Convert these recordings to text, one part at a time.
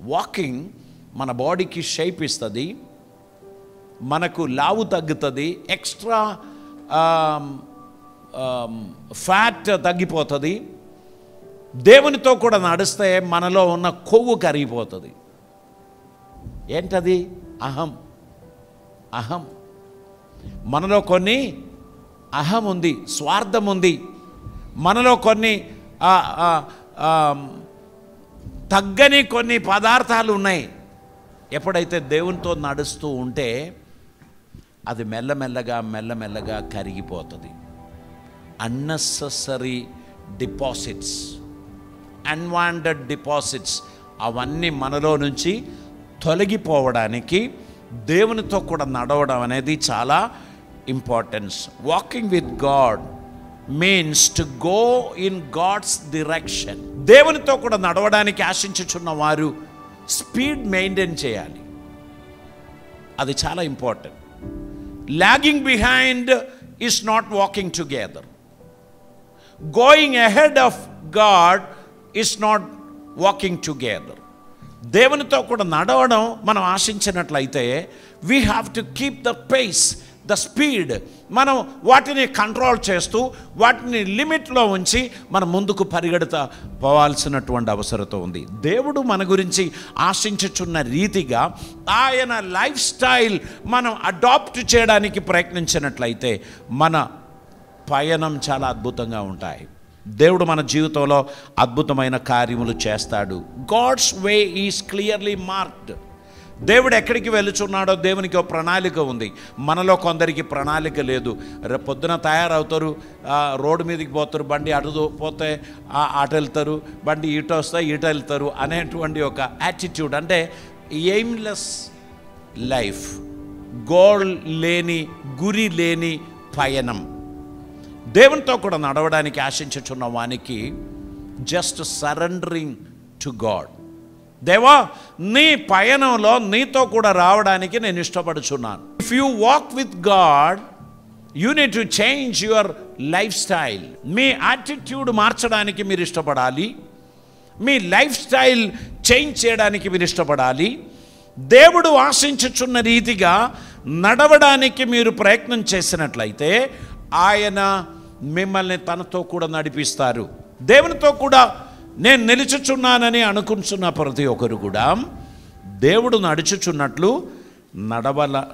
Walking మన బాడీకి shape ఇస్తుంది, మనకు లావు తగ్గుతుంది, ఎక్స్ట్రా ఫ్యాట్ తగ్గిపోతుంది. దేవునితో కూడా నడిస్తే మనలో ఉన్న కొవ్వు కరిగిపోతుంది. ఏంటది? అహం. మనలో కొన్ని అహం ఉంది, స్వార్థం ఉంది, మనలో కొన్ని తగ్గని కొన్ని పదార్థాలు ఉన్నాయి. ఎప్పుడైతే దేవునితో నడుస్తూ ఉంటే అది మెల్లమెల్లగా కరిగిపోతుంది. అన్నెసెసరీ డిపాజిట్స్, అన్వాంటెడ్ డిపాజిట్స్ అవన్నీ మనలో నుంచి తొలగిపోవడానికి దేవునితో కూడా నడవడం అనేది చాలా importance. Walking with God means to go in God's direction. దేవునితో కూడా నడవడానికి ఆశించుచున్న వారు స్పీడ్ మెయింటైన్ చేయాలి, అది చాలా important. Lagging behind is not walking together. Going ahead of God is not walking together. దేవునితో కూడా నడవడం మనం ఆశించినట్లయితే we have to keep the pace, the speed. మనం వాటిని కంట్రోల్ చేస్తూ వాటిని లిమిట్లో ఉంచి మనం ముందుకు పరిగెడుతూ పోవాల్సినటువంటి అవసరత ఉంది. దేవుడు మన గురించి ఆశించుచున్న రీతిగా ఆయన లైఫ్ స్టైల్ మనం అడాప్ట్ చేయడానికి ప్రయత్నించినట్లయితే మన పయనం చాలా అద్భుతంగా ఉంటాయి. దేవుడు మన జీవితంలో అద్భుతమైన కార్యములు చేస్తాడు. God's way is clearly marked. దేవుడు ఎక్కడికి వెళుచున్నాడో దేవునికి ఒక ప్రణాళిక ఉంది. మనలో కొందరికి ప్రణాళిక లేదు. రేపు పొద్దున తయారవుతారు, రోడ్డు మీదకి పోతారు, బండి అటు పోతే అటు వెళ్తారు, బండి ఇటు వస్తే ఇటు వెళ్తారు అనేటువంటి ఒక యాటిట్యూడ్, అంటే ఎయిమ్లెస్ లైఫ్, గోల్ లేని, గురి లేని పయనం. దేవునితో కూడా నడవడానికి ఆశించుచున్న వానికి జస్ట్ సరెండరింగ్ టు గాడ్. దేవా, నీ పయనంలో నీతో కూడా రావడానికి నేను ఇష్టపడుచున్నాను. If you walk with God you need to change your lifestyle. మీ యాటిట్యూడ్ మార్చడానికి మీరు ఇష్టపడాలి, మీ లైఫ్ స్టైల్ చేంజ్ చేయడానికి మీరు ఇష్టపడాలి. దేవుడు ఆశించుచున్న రీతిగా నడవడానికి మీరు ప్రయత్నం చేసినట్లయితే ఆయన మిమ్మల్ని తనతో కూడా నడిపిస్తారు. దేవునితో కూడా నేను నిలుచుచున్నానని అనుకుంటున్న ప్రతి ఒక్కరు కూడా దేవుడు నడుచుచున్నట్లు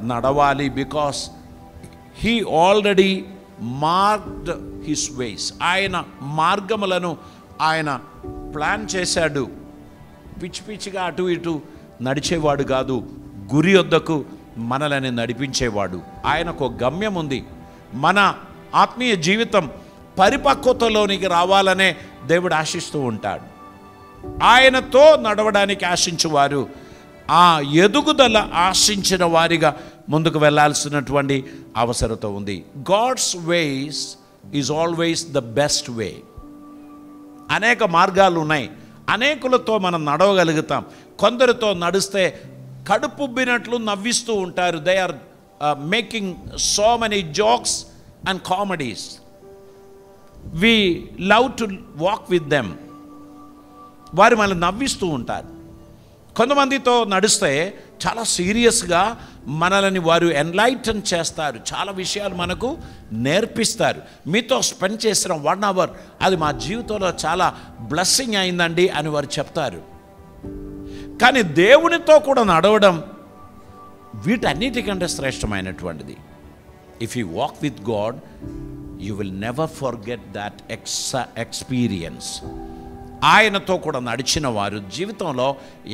నడవాలి. Because he already marked his ways. ఆయన మార్గములను ఆయన ప్లాన్ చేశాడు. పిచ్చి పిచ్చిగా అటు ఇటు నడిచేవాడు కాదు, గురి వద్దకు మనల్ని నడిపించేవాడు. ఆయనకు గమ్యం ఉంది. మన ఆత్మీయ జీవితం పరిపక్వతలోనికి రావాలనే దేవుడు ఆశిస్తూ ఉంటాడు. ఆయనతో నడవడానికి ఆశించువారు ఆ ఎదుగుదల ఆశించిన వారిగా ముందుకు వెళ్ళాల్సినటువంటి అవసరత ఉంది. God's ways is always the best way. అనేక మార్గాలు ఉన్నాయి, అనేకులతో మనం నడవగలుగుతాం. కొందరితో నడిస్తే కడుపుబ్బినట్లు నవ్విస్తూ ఉంటారు. They are making so many jokes and comedies. we love to walk with them. వారు మనల్ని నవ్విస్తూ ఉంటారు. కొంతమందితో నడిస్తే చాలా సీరియస్గా మనల్ని వారు ఎన్లైటన్ చేస్తారు, చాలా విషయాలు మనకు నేర్పిస్తారు. మీతో స్పెండ్ చేసిన 1 hour అది మా జీవితంలో చాలా బ్లెస్సింగ్ అయిందండి అని వారు చెప్తారు. కానీ దేవునితో కూడా నడవడం వీటన్నిటికంటే శ్రేష్టమైనటువంటిది. If you walk with God you will never forget that experience. ఆయనతో కూడా నడిచిన వారు జీవితంలో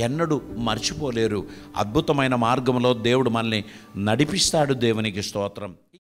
ఎన్నడూ మర్చిపోలేరు. అద్భుతమైన మార్గంలో దేవుడు మనల్ని నడిపిస్తాడు. దేవునికి స్తోత్రం.